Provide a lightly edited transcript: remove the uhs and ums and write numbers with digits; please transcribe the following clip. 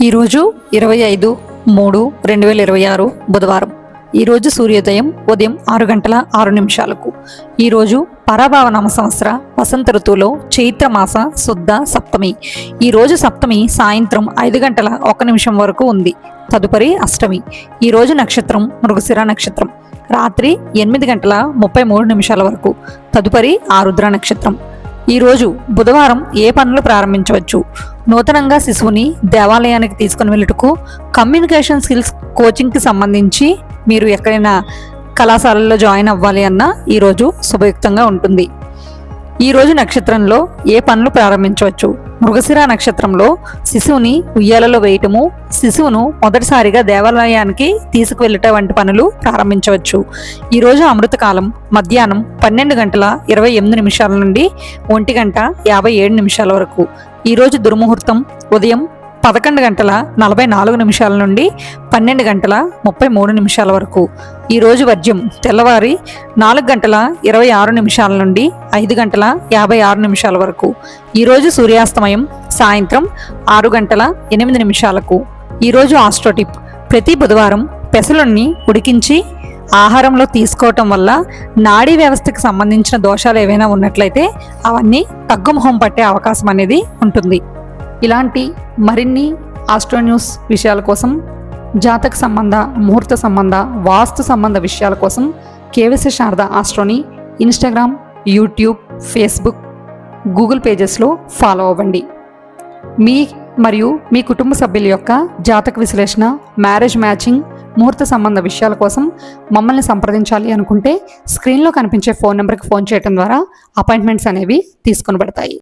ఈరోజు 25/3/2026 బుధవారం. ఈరోజు సూర్యోదయం ఉదయం 6:06. ఈరోజు పరాభావనామ సంవత్సర వసంత ఋతువులో చైత్రమాస శుద్ధ సప్తమి. ఈరోజు సప్తమి సాయంత్రం 5:01 వరకు ఉంది. తదుపరి అష్టమి. ఈరోజు నక్షత్రం మృగశిర నక్షత్రం. రాత్రి 8:33 వరకు. తదుపరి ఆరుద్ర నక్షత్రం. ఈరోజు బుధవారం ఏ పనులు ప్రారంభించవచ్చు? నూతనంగా శిశువుని దేవాలయానికి తీసుకుని వెళ్ళుటకు, కమ్యూనికేషన్ స్కిల్స్ కోచింగ్కి సంబంధించి మీరు ఎక్కడైనా కళాశాలల్లో జాయిన్ అవ్వాలి అన్నా ఈరోజు శుభయుక్తంగా ఉంటుంది. ఈరోజు నక్షత్రంలో ఏ పనులు ప్రారంభించవచ్చు? మృగశిర నక్షత్రంలో శిశువుని ఉయ్యాలలో వేయటము, శిశువును మొదటిసారిగా దేవాలయానికి తీసుకువెళ్ళటం వంటి పనులు ప్రారంభించవచ్చు. ఈరోజు అమృతకాలం మధ్యాహ్నం 12:28 నుండి 1:57 వరకు. ఈరోజు దుర్ముహూర్తం ఉదయం 11:44 నుండి 12:33 వరకు. ఈరోజు వర్జ్యం తెల్లవారి 4:26 నుండి 5:56 వరకు. ఈరోజు సూర్యాస్తమయం సాయంత్రం 6:08. ఈరోజు ఆస్ట్రోటిప్: ప్రతి బుధవారం పెసలుని ఉడికించి ఆహారంలో తీసుకోవటం వల్ల నాడీ వ్యవస్థకు సంబంధించిన దోషాలు ఏవైనా ఉన్నట్లయితే అవన్నీ తగ్గుముఖం పట్టే అవకాశం అనేది ఉంటుంది. ఇలాంటి మరిన్ని ఆస్ట్రో న్యూస్ విషయాల కోసం, జాతక సంబంధ, ముహూర్త సంబంధ, వాస్తు సంబంధ విషయాల కోసం కేవీసీ శారద ఆస్ట్రోని ఇన్స్టాగ్రామ్, యూట్యూబ్, ఫేస్బుక్, గూగుల్ పేజెస్లో ఫాలో అవ్వండి. మీ మరియు మీ కుటుంబ సభ్యుల యొక్క జాతక విశ్లేషణ, మ్యారేజ్ మ్యాచింగ్, ముహూర్త సంబంధ విషయాల కోసం మమ్మల్ని సంప్రదించాలి అనుకుంటే స్క్రీన్లో కనిపించే ఫోన్ నెంబర్కి ఫోన్ చేయడం ద్వారా అపాయింట్మెంట్స్ అనేవి తీసుకొనబడతాయి.